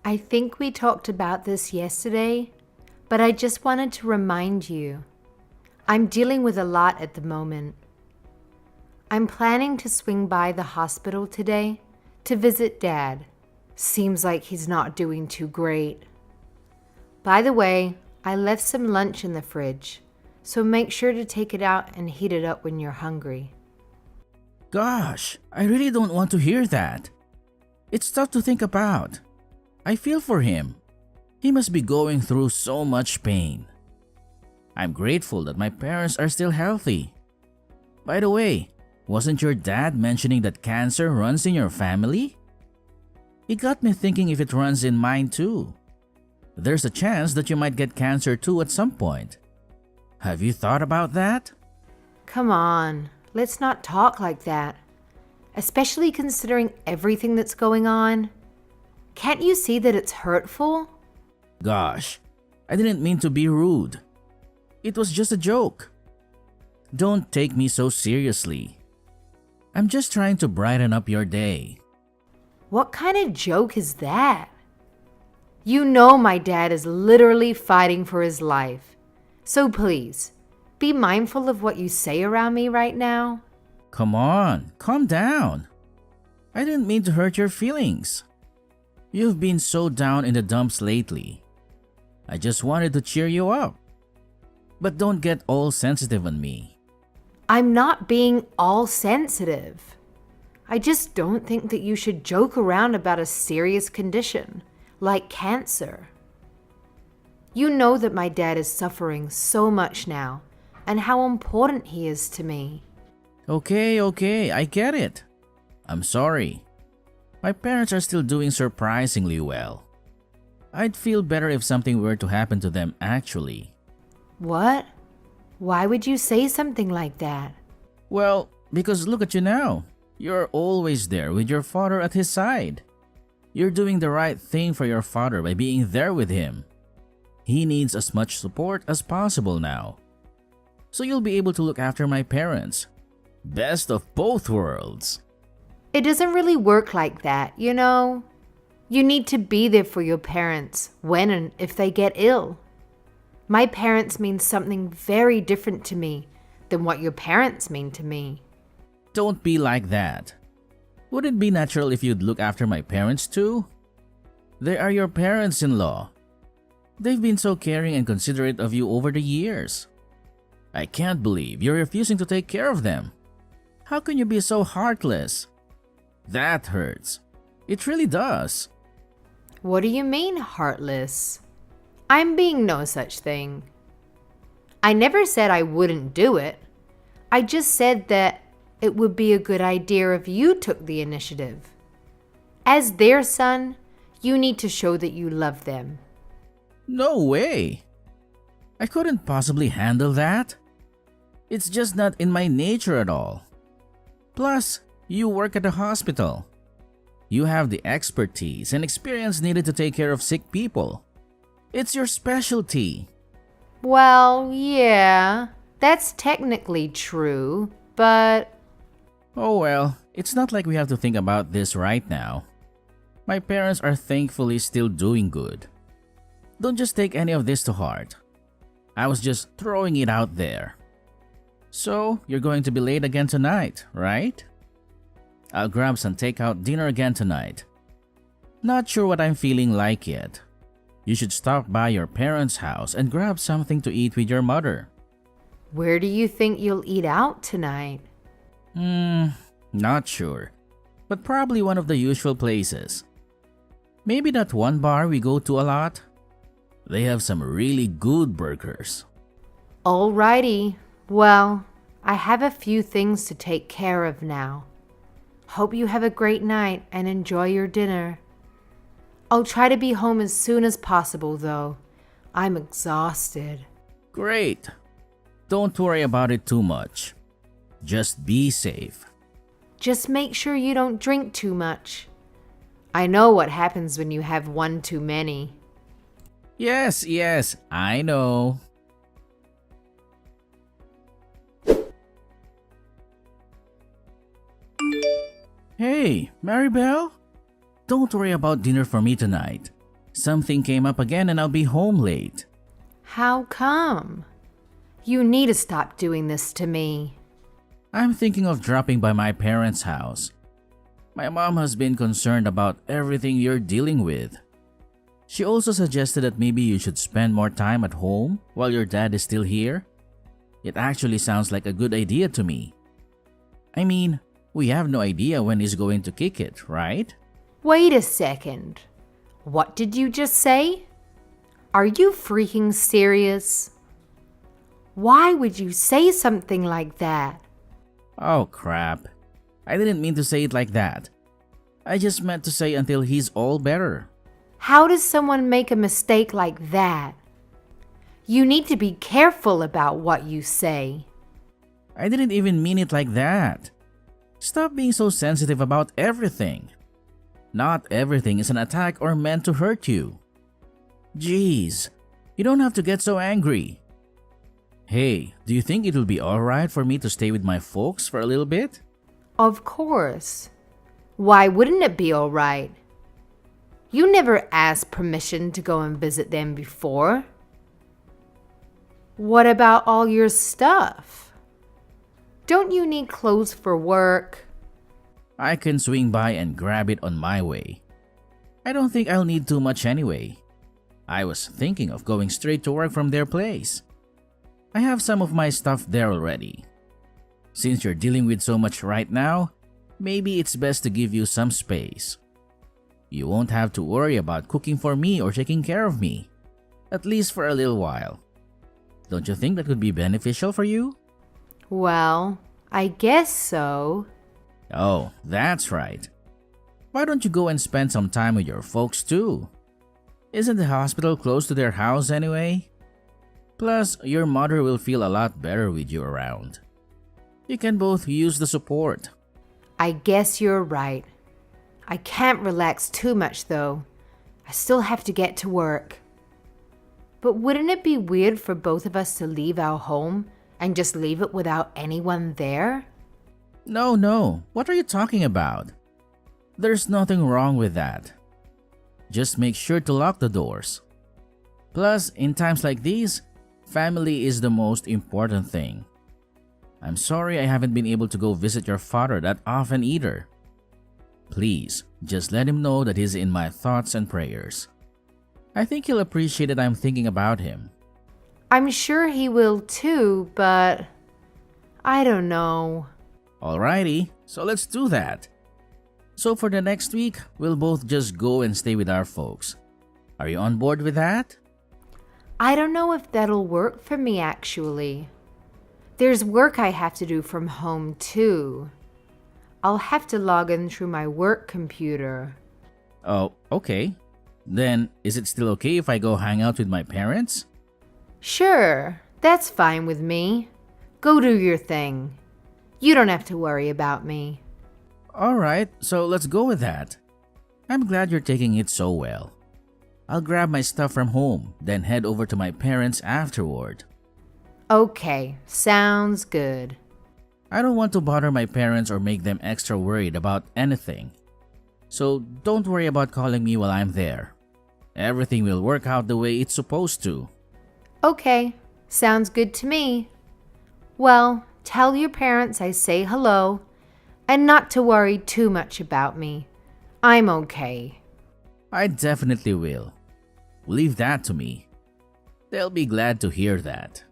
I think we talked about this yesterday, but I just wanted to remind you. I'm dealing with a lot at the moment. I'm planning to swing by the hospital today to visit Dad. Seems like he's not doing too great. By the way, I left some lunch in the fridge, so make sure to take it out and heat it up when you're hungry. Gosh, I really don't want to hear that. It's tough to think about. I feel for him. He must be going through so much pain. I'm grateful that my parents are still healthy. By the way, wasn't your dad mentioning that cancer runs in your family? It got me thinking if it runs in mine too. There's a chance that you might get cancer too at some point. Have you thought about that? Come on, let's not talk like that. Especially considering everything that's going on. Can't you see that it's hurtful? Gosh, I didn't mean to be rude. It was just a joke. Don't take me so seriously. I'm just trying to brighten up your day. What kind of joke is that? You know my dad is literally fighting for his life. So please, be mindful of what you say around me right now. Come on, calm down. I didn't mean to hurt your feelings. You've been so down in the dumps lately. I just wanted to cheer you up. But don't get all sensitive on me. I'm not being all sensitive. I just don't think that you should joke around about a serious condition, like cancer. You know that my dad is suffering so much now, and how important he is to me. Okay, I get it. I'm sorry. My parents are still doing surprisingly well. I'd feel better if something were to happen to them actually. What? Why would you say something like that? Well, because look at you now. You're always there with your father at his side. You're doing the right thing for your father by being there with him. He needs as much support as possible now. So you'll be able to look after my parents. Best of both worlds. It doesn't really work like that, you know? You need to be there for your parents when and if they get ill. My parents mean something very different to me than what your parents mean to me. Don't be like that. Would it be natural if you'd look after my parents too? They are your parents-in-law. They've been so caring and considerate of you over the years. I can't believe you're refusing to take care of them. How can you be so heartless? That hurts. It really does. What do you mean, heartless? I'm being no such thing. I never said I wouldn't do it. I just said that it would be a good idea if you took the initiative. As their son, you need to show that you love them. No way. I couldn't possibly handle that. It's just not in my nature at all. Plus, you work at a hospital. You have the expertise and experience needed to take care of sick people. It's your specialty. Well, yeah, that's technically true, but... Oh well, it's not like we have to think about this right now. My parents are thankfully still doing good. Don't just take any of this to heart. I was just throwing it out there. So, you're going to be late again tonight, right? I'll grab some takeout dinner again tonight. Not sure what I'm feeling like yet. You should stop by your parents' house and grab something to eat with your mother. Where do you think you'll eat out tonight? Not sure. But probably one of the usual places. Maybe that one bar we go to a lot. They have some really good burgers. Alrighty. Well, I have a few things to take care of now. Hope you have a great night and enjoy your dinner. I'll try to be home as soon as possible, though. I'm exhausted. Great. Don't worry about it too much. Just be safe. Just make sure you don't drink too much. I know what happens when you have one too many. Yes, I know. Hey, Maribel? Don't worry about dinner for me tonight. Something came up again and I'll be home late. How come? You need to stop doing this to me. I'm thinking of dropping by my parents' house. My mom has been concerned about everything you're dealing with. She also suggested that maybe you should spend more time at home while your dad is still here. It actually sounds like a good idea to me. I mean, we have no idea when he's going to kick it, right? Wait a second. What did you just say? Are you freaking serious? Why would you say something like that? Oh crap. I didn't mean to say it like that. I just meant to say until he's all better. How does someone make a mistake like that? You need to be careful about what you say. I didn't even mean it like that. Stop being so sensitive about everything. Not everything is an attack or meant to hurt you. Jeez, you don't have to get so angry. Hey, do you think it'll be alright for me to stay with my folks for a little bit? Of course. Why wouldn't it be all right? You never asked permission to go and visit them before. What about all your stuff? Don't you need clothes for work? I can swing by and grab it on my way. I don't think I'll need too much anyway. I was thinking of going straight to work from their place. I have some of my stuff there already. Since you're dealing with so much right now, maybe it's best to give you some space. You won't have to worry about cooking for me or taking care of me, at least for a little while. Don't you think that could be beneficial for you? Well, I guess so. Oh, that's right. Why don't you go and spend some time with your folks too? Isn't the hospital close to their house anyway? Plus, your mother will feel a lot better with you around. You can both use the support. I guess you're right. I can't relax too much though. I still have to get to work. But wouldn't it be weird for both of us to leave our home and just leave it without anyone there? No. What are you talking about? There's nothing wrong with that. Just make sure to lock the doors. Plus, in times like these, family is the most important thing. I'm sorry I haven't been able to go visit your father that often either. Please, just let him know that he's in my thoughts and prayers. I think he'll appreciate that I'm thinking about him. I'm sure he will too, but I don't know. Alrighty, so let's do that. So for the next week, we'll both just go and stay with our folks. Are you on board with that? I don't know if that'll work for me actually. There's work I have to do from home too. I'll have to log in through my work computer. Oh, okay. Then, is it still okay if I go hang out with my parents? Sure, that's fine with me. Go do your thing. You don't have to worry about me. Alright, so let's go with that. I'm glad you're taking it so well. I'll grab my stuff from home, then head over to my parents afterward. Okay, sounds good. I don't want to bother my parents or make them extra worried about anything. So don't worry about calling me while I'm there. Everything will work out the way it's supposed to. Okay, sounds good to me. Well, tell your parents I say hello and not to worry too much about me. I'm okay. I definitely will. Leave that to me. They'll be glad to hear that.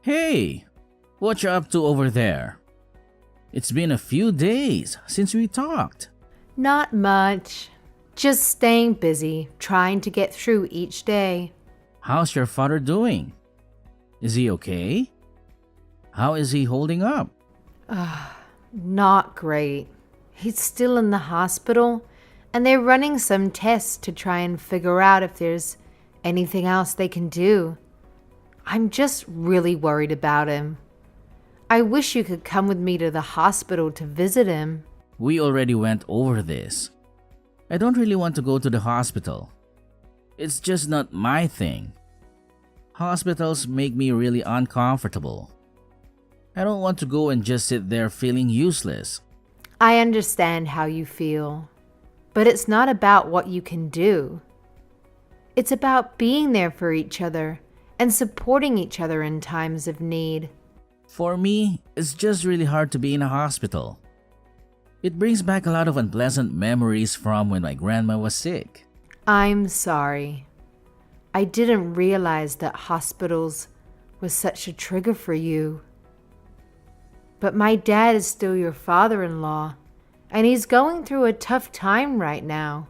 Hey, what you up to over there? It's been a few days since we talked. Not much. Just staying busy, trying to get through each day. How's your father doing? Is he okay? How is he holding up? Not great. He's still in the hospital, and they're running some tests to try and figure out if there's anything else they can do. I'm just really worried about him. I wish you could come with me to the hospital to visit him. We already went over this. I don't really want to go to the hospital. It's just not my thing. Hospitals make me really uncomfortable. I don't want to go and just sit there feeling useless, I understand how you feel, but it's not about what you can do. It's about being there for each other and supporting each other in times of need. For me, it's just really hard to be in a hospital. It brings back a lot of unpleasant memories from when my grandma was sick. I'm sorry. I didn't realize that hospitals was such a trigger for you. But my dad is still your father-in-law, and he's going through a tough time right now.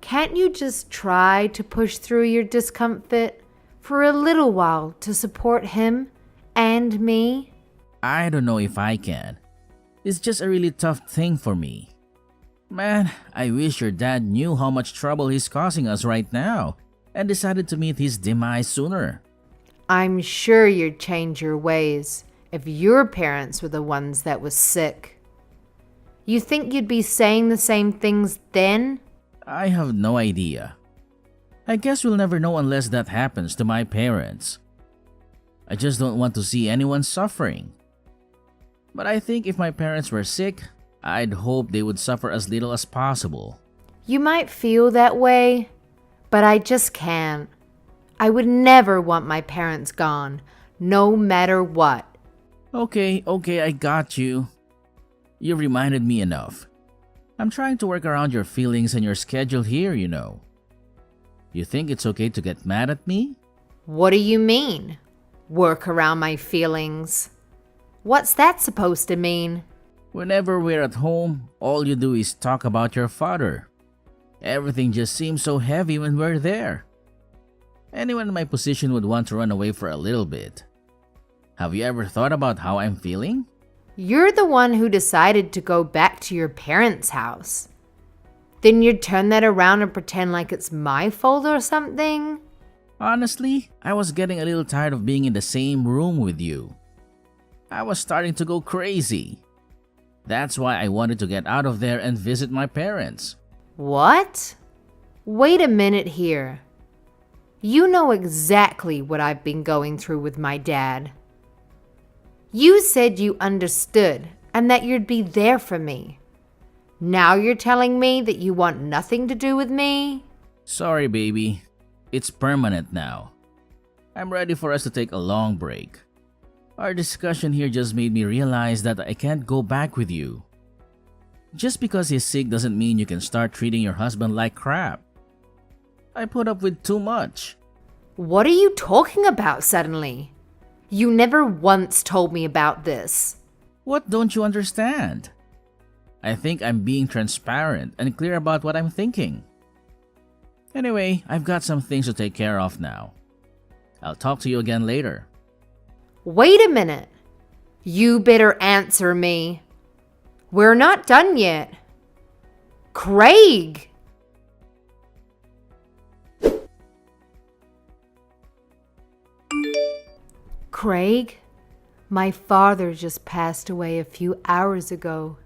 Can't you just try to push through your discomfort for a little while to support him and me? I don't know if I can. It's just a really tough thing for me. Man, I wish your dad knew how much trouble he's causing us right now and decided to meet his demise sooner. I'm sure you'd change your ways if your parents were the ones that was sick. You think you'd be saying the same things then? I have no idea. I guess we'll never know unless that happens to my parents. I just don't want to see anyone suffering. But I think if my parents were sick, I'd hope they would suffer as little as possible. You might feel that way, but I just can't. I would never want my parents gone, no matter what. Okay, I got you. You've reminded me enough. I'm trying to work around your feelings and your schedule here, you know. You think it's okay to get mad at me? What do you mean? Work around my feelings? What's that supposed to mean? Whenever we're at home, all you do is talk about your father. Everything just seems so heavy when we're there. Anyone in my position would want to run away for a little bit. Have you ever thought about how I'm feeling? You're the one who decided to go back to your parents' house. Then you'd turn that around and pretend like it's my fault or something? Honestly, I was getting a little tired of being in the same room with you. I was starting to go crazy. That's why I wanted to get out of there and visit my parents. What? Wait a minute here. You know exactly what I've been going through with my dad. You said you understood and that you'd be there for me. Now you're telling me that you want nothing to do with me? Sorry, baby. It's permanent now. I'm ready for us to take a long break. Our discussion here just made me realize that I can't go back with you. Just because he's sick doesn't mean you can start treating your husband like crap. I put up with too much. What are you talking about suddenly? You never once told me about this. What don't you understand? I think I'm being transparent and clear about what I'm thinking. Anyway, I've got some things to take care of now. I'll talk to you again later. Wait a minute. You better answer me. We're not done yet. Craig! Craig, my father just passed away a few hours ago.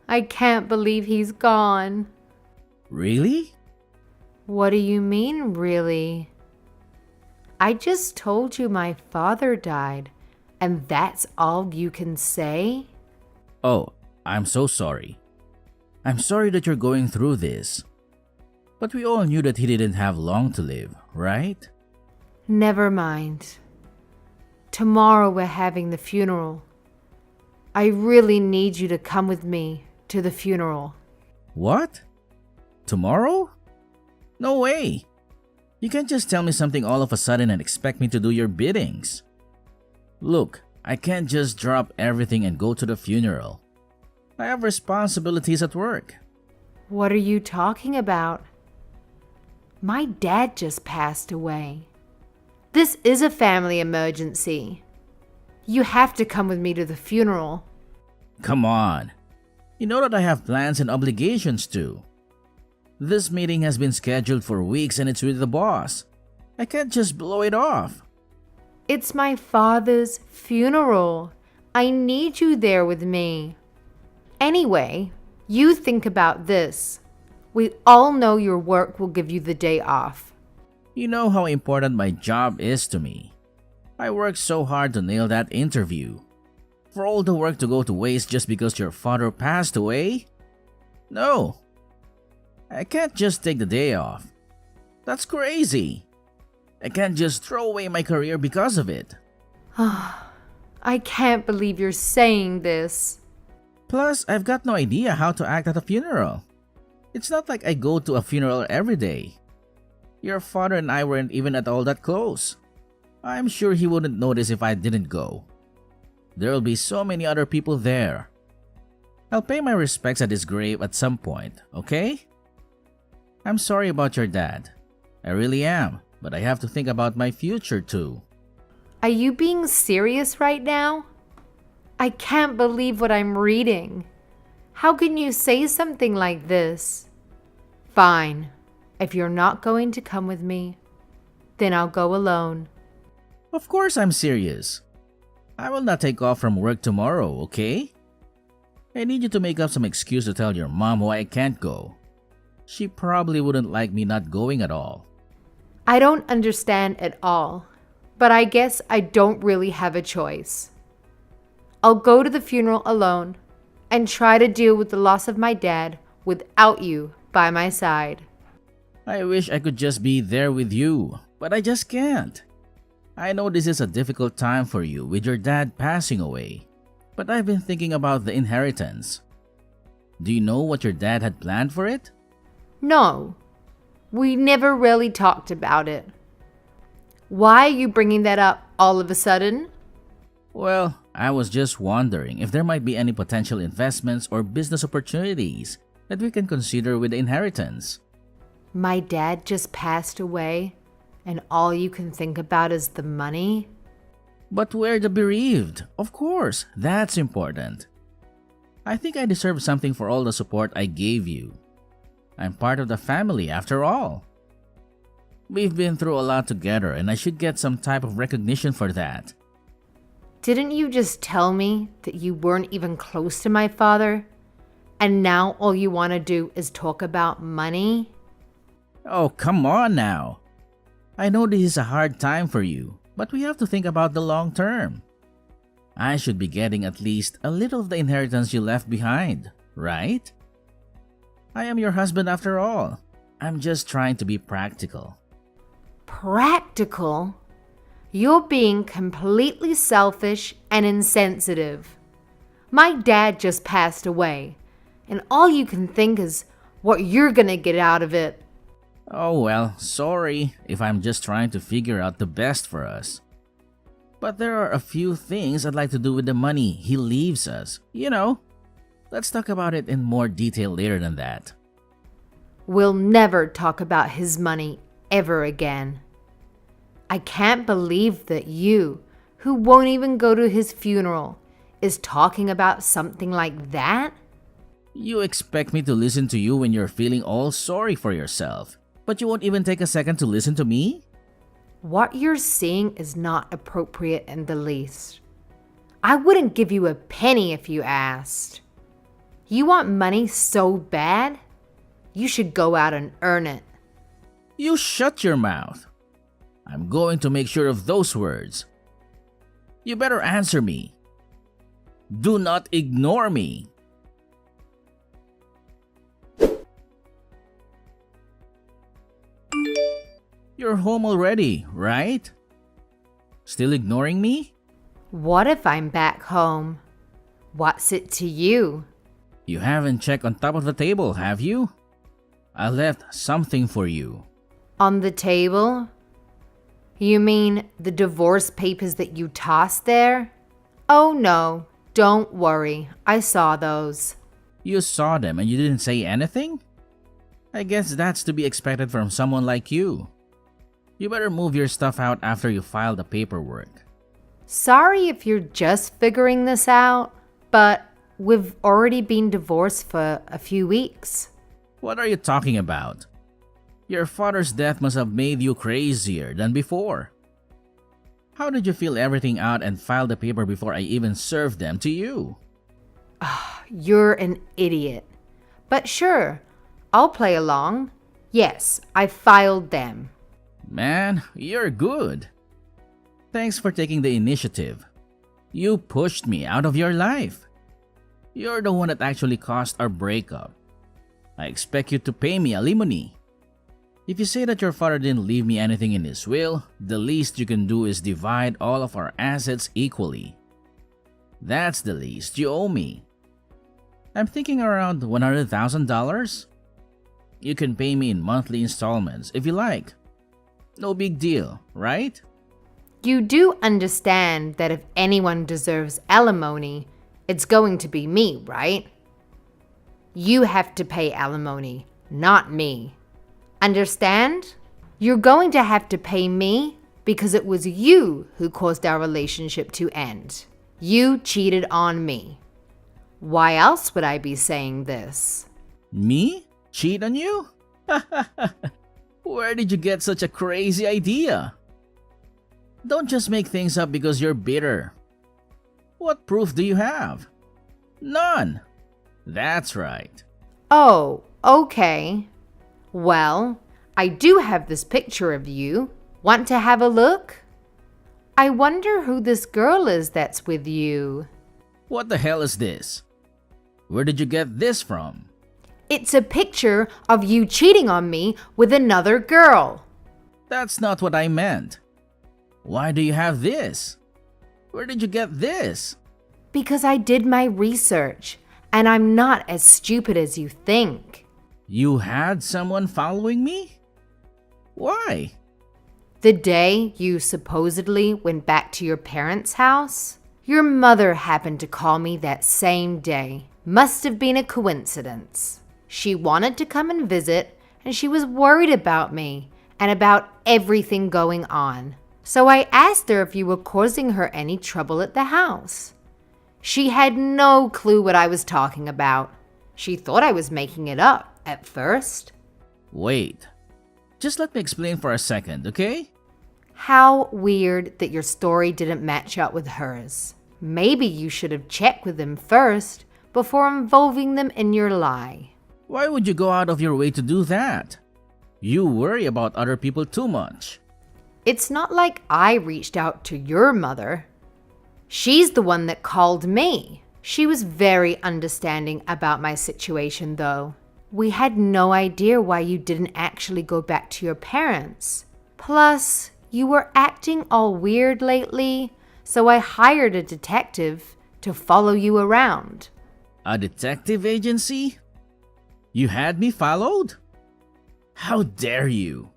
I can't believe he's gone. Really? What do you mean, really? I just told you my father died, and that's all you can say? Oh, I'm so sorry. I'm sorry that you're going through this. But we all knew that he didn't have long to live, right? Never mind. Tomorrow we're having the funeral. I really need you to come with me to the funeral. What? Tomorrow? No way. You can't just tell me something all of a sudden and expect me to do your biddings. Look, I can't just drop everything and go to the funeral. I have responsibilities at work. What are you talking about? My dad just passed away. This is a family emergency. You have to come with me to the funeral. Come on. You know that I have plans and obligations too. This meeting has been scheduled for weeks and it's with the boss. I can't just blow it off. It's my father's funeral. I need you there with me. Anyway, you think about this. We all know your work will give you the day off. You know how important my job is to me. I worked so hard to nail that interview. For all the work to go to waste just because your father passed away? No. I can't just take the day off. That's crazy. I can't just throw away my career because of it. I can't believe you're saying this. Plus, I've got no idea how to act at a funeral. It's not like I go to a funeral every day. Your father and I weren't even at all that close. I'm sure he wouldn't notice if I didn't go. There'll be so many other people there. I'll pay my respects at his grave at some point, okay? I'm sorry about your dad. I really am, but I have to think about my future too. Are you being serious right now? I can't believe what I'm reading. How can you say something like this? Fine. If you're not going to come with me, then I'll go alone. Of course I'm serious. I will not take off from work tomorrow, okay? I need you to make up some excuse to tell your mom why I can't go. She probably wouldn't like me not going at all. I don't understand at all, but I guess I don't really have a choice. I'll go to the funeral alone and try to deal with the loss of my dad without you by my side. I wish I could just be there with you, but I just can't. I know this is a difficult time for you with your dad passing away, but I've been thinking about the inheritance. Do you know what your dad had planned for it? No, we never really talked about it. Why are you bringing that up all of a sudden? Well, I was just wondering if there might be any potential investments or business opportunities that we can consider with the inheritance. My dad just passed away, and all you can think about is the money? But we're the bereaved. Of course, that's important. I think I deserve something for all the support I gave you. I'm part of the family after all. We've been through a lot together and I should get some type of recognition for that. Didn't you just tell me that you weren't even close to my father? And now all you want to do is talk about money? Oh, come on now. I know this is a hard time for you, but we have to think about the long term. I should be getting at least a little of the inheritance you left behind, right? I am your husband after all. I'm just trying to be practical. Practical? You're being completely selfish and insensitive. My dad just passed away, and all you can think is what you're gonna get out of it. Oh well, sorry if I'm just trying to figure out the best for us. But there are a few things I'd like to do with the money he leaves us. You know, let's talk about it in more detail later than that. We'll never talk about his money ever again. I can't believe that you, who won't even go to his funeral, is talking about something like that? You expect me to listen to you when you're feeling all sorry for yourself, but you won't even take a second to listen to me? What you're saying is not appropriate in the least. I wouldn't give you a penny if you asked. You want money so bad? You should go out and earn it. You shut your mouth. I'm going to make sure of those words. You better answer me. Do not ignore me. You're home already, right? Still ignoring me? What if I'm back home? What's it to you? You haven't checked on top of the table, have you? I left something for you. On the table? You mean the divorce papers that you tossed there? Oh no, don't worry. I saw those. You saw them and you didn't say anything? I guess that's to be expected from someone like you. You better move your stuff out after you file the paperwork. Sorry if you're just figuring this out, but we've already been divorced for a few weeks. What are you talking about? Your father's death must have made you crazier than before. How did you fill everything out and file the paper before I even served them to you? You're an idiot. But sure, I'll play along. Yes, I filed them. Man, you're good. Thanks for taking the initiative. You pushed me out of your life. You're the one that actually caused our breakup. I expect you to pay me alimony. If you say that your father didn't leave me anything in his will, the least you can do is divide all of our assets equally. That's the least you owe me. I'm thinking around $100,000. You can pay me in monthly installments if you like. No big deal, right? You do understand that if anyone deserves alimony, it's going to be me, right? You have to pay alimony, not me. Understand? You're going to have to pay me because it was you who caused our relationship to end. You cheated on me. Why else would I be saying this? Me? Cheat on you? Where did you get such a crazy idea? Don't just make things up because you're bitter. What proof do you have? None. That's right. Oh, okay. Well, I do have this picture of you. Want to have a look? I wonder who this girl is that's with you. What the hell is this? Where did you get this from? It's a picture of you cheating on me with another girl. That's not what I meant. Why do you have this? Where did you get this? Because I did my research, and I'm not as stupid as you think. You had someone following me? Why? The day you supposedly went back to your parents' house, your mother happened to call me that same day. Must have been a coincidence. She wanted to come and visit, and she was worried about me and about everything going on. So I asked her if you were causing her any trouble at the house. She had no clue what I was talking about. She thought I was making it up at first. Wait. Just let me explain for a second, okay? How weird that your story didn't match up with hers. Maybe you should have checked with them first before involving them in your lie. Why would you go out of your way to do that? You worry about other people too much. It's not like I reached out to your mother. She's the one that called me. She was very understanding about my situation, though. We had no idea why you didn't actually go back to your parents. Plus, you were acting all weird lately, so I hired a detective to follow you around. A detective agency? You had me followed? How dare you?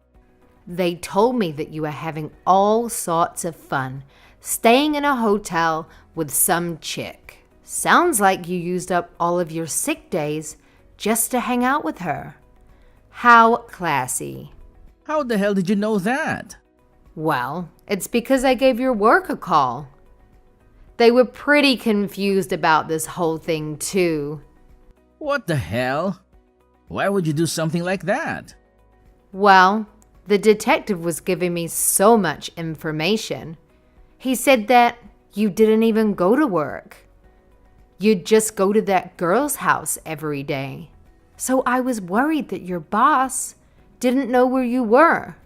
They told me that you were having all sorts of fun, staying in a hotel with some chick. Sounds like you used up all of your sick days just to hang out with her. How classy. How the hell did you know that? Well, it's because I gave your work a call. They were pretty confused about this whole thing, too. What the hell? Why would you do something like that? Well, the detective was giving me so much information. He said that you didn't even go to work. You'd just go to that girl's house every day. So I was worried that your boss didn't know where you were.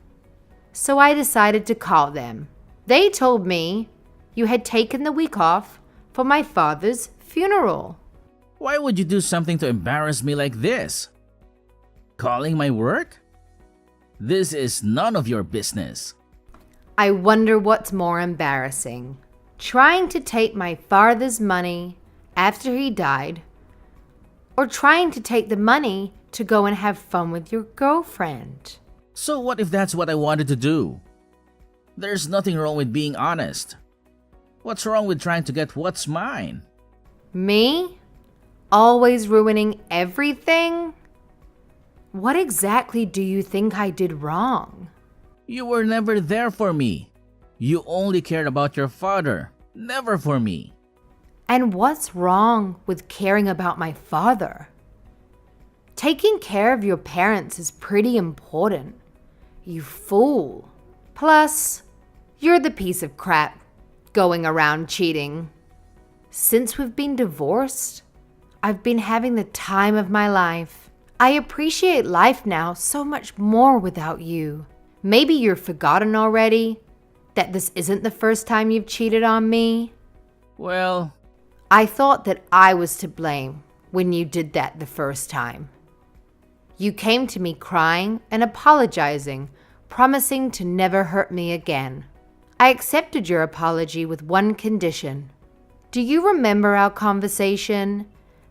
So I decided to call them. They told me you had taken the week off for my father's funeral. Why would you do something to embarrass me like this? Calling my work? This is none of your business. I wonder what's more embarrassing. Trying to take my father's money after he died, or trying to take the money to go and have fun with your girlfriend. So what if that's what I wanted to do? There's nothing wrong with being honest. What's wrong with trying to get what's mine? Me? Always ruining everything? What exactly do you think I did wrong? You were never there for me. You only cared about your father, never for me. And what's wrong with caring about my father? Taking care of your parents is pretty important. You fool. Plus, you're the piece of crap going around cheating. Since we've been divorced, I've been having the time of my life. I appreciate life now so much more without you. Maybe you're forgotten already that this isn't the first time you've cheated on me. Well, I thought that I was to blame when you did that the first time. You came to me crying and apologizing, promising to never hurt me again. I accepted your apology with one condition. Do you remember our conversation?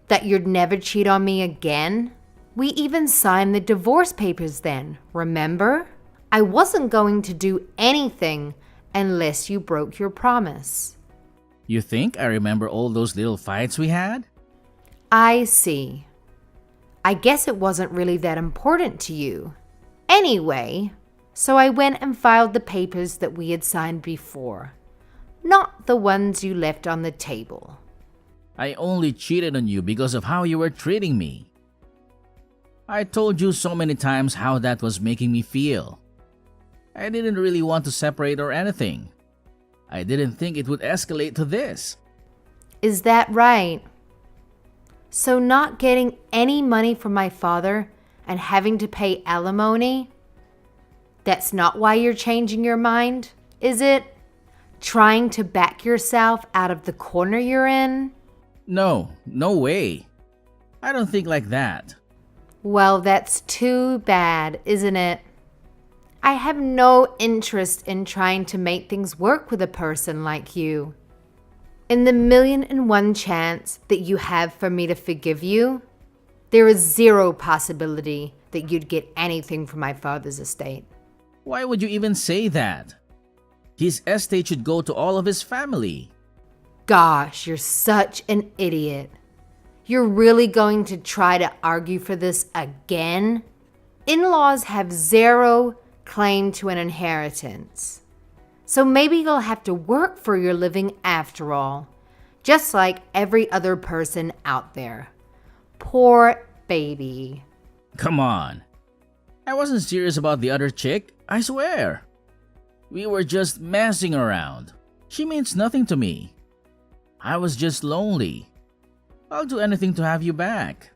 That you'd never cheat on me again? We even signed the divorce papers then, remember? I wasn't going to do anything unless you broke your promise. you think I remember all those little fights we had? I see. I guess it wasn't really that important to you. Anyway, so I went and filed the papers that we had signed before, not the ones you left on the table. I only cheated on you because of how you were treating me. I told you so many times how that was making me feel. I didn't really want to separate or anything. I didn't think it would escalate to this. Is that right? So not getting any money from my father and having to pay alimony? That's not why you're changing your mind, is it? Trying to back yourself out of the corner you're in? No, no way. I don't think like that. Well, that's too bad, isn't it? I have no interest in trying to make things work with a person like you. In the 1,000,001 chance that you have for me to forgive you, there is zero possibility that you'd get anything from my father's estate. Why would you even say that? His estate should go to all of his family. Gosh, you're such an idiot. You're really going to try to argue for this again? In-laws have zero claim to an inheritance. So maybe you'll have to work for your living after all, just like every other person out there. Poor baby. Come on. I wasn't serious about the other chick, I swear. We were just messing around. She means nothing to me. I was just lonely. I'll do anything to have you back.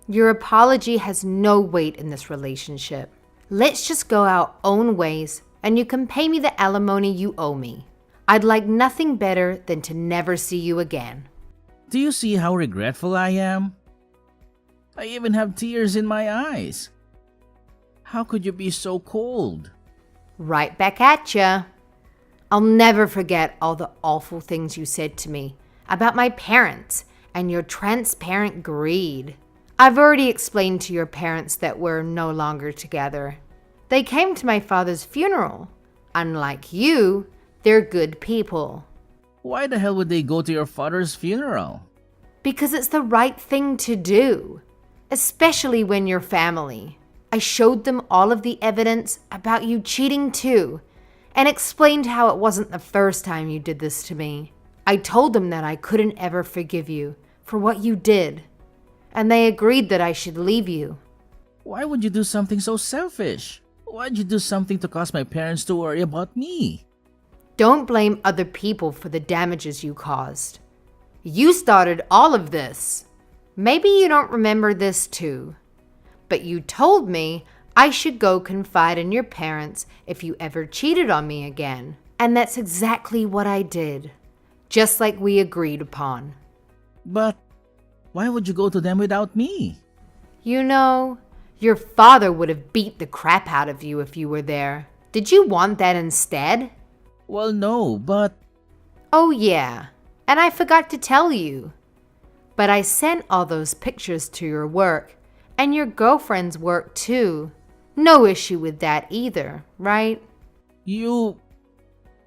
Your apology has no weight in this relationship. Let's just go our own ways and you can pay me the alimony you owe me. I'd like nothing better than to never see you again. Do you see how regretful I am? I even have tears in my eyes. How could you be so cold? Right back at ya. I'll never forget all the awful things you said to me about my parents and your transparent greed. I've already explained to your parents that we're no longer together. They came to my father's funeral. Unlike you, they're good people. Why the hell would they go to your father's funeral? Because it's the right thing to do, especially when you're family. I showed them all of the evidence about you cheating too, and explained how it wasn't the first time you did this to me. I told them that I couldn't ever forgive you for what you did, and they agreed that I should leave you. Why would you do something so selfish? Why'd you do something to cause my parents to worry about me? Don't blame other people for the damages you caused. You started all of this. Maybe you don't remember this too, but you told me I should go confide in your parents if you ever cheated on me again. And that's exactly what I did, just like we agreed upon. But why would you go to them without me? You know, your father would have beat the crap out of you if you were there. Did you want that instead? Well, no, but... Oh yeah, and I forgot to tell you. But I sent all those pictures to your work, and your girlfriend's work too. No issue with that either, right? You...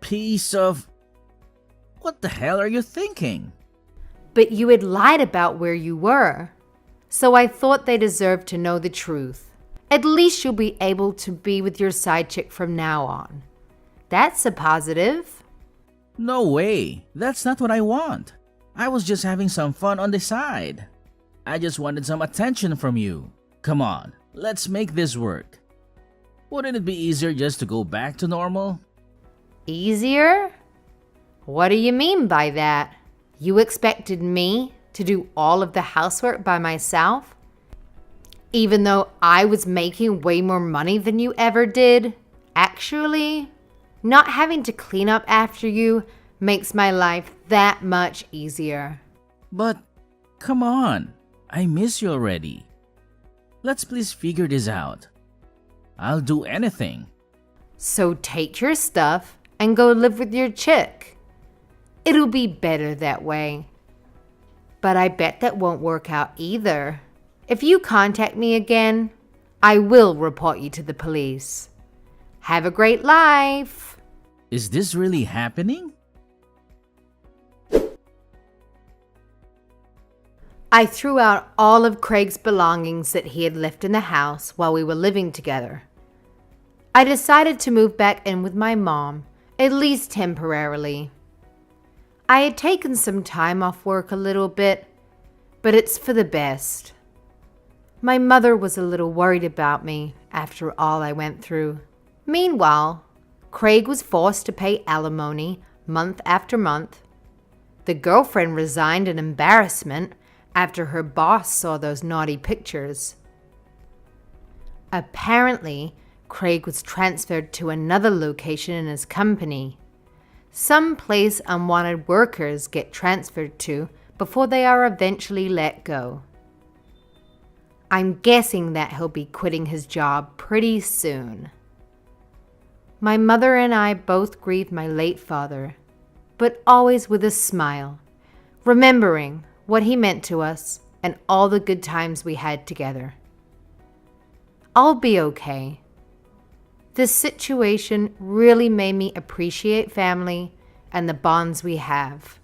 piece of... What the hell are you thinking? But you had lied about where you were. So I thought they deserved to know the truth. At least you'll be able to be with your side chick from now on. That's a positive. No way. That's not what I want. I was just having some fun on the side. I just wanted some attention from you. Come on, let's make this work. Wouldn't it be easier just to go back to normal? Easier? What do you mean by that? You expected me to do all of the housework by myself? Even though I was making way more money than you ever did? Actually, not having to clean up after you makes my life that much easier. But come on, I miss you already. Let's please figure this out. I'll do anything. So take your stuff and go live with your chick. It'll be better that way. But I bet that won't work out either. If you contact me again, I will report you to the police. Have a great life. Is this really happening? I threw out all of Craig's belongings that he had left in the house while we were living together. I decided to move back in with my mom, at least temporarily. I had taken some time off work a little bit, but it's for the best. My mother was a little worried about me after all I went through. Meanwhile, Craig was forced to pay alimony month after month. The girlfriend resigned in embarrassment after her boss saw those naughty pictures. Apparently, Craig was transferred to another location in his company, some place unwanted workers get transferred to before they are eventually let go. I'm guessing that he'll be quitting his job pretty soon. My mother and I both grieved my late father, but always with a smile, remembering what he meant to us and all the good times we had together. I'll be okay. This situation really made me appreciate family and the bonds we have.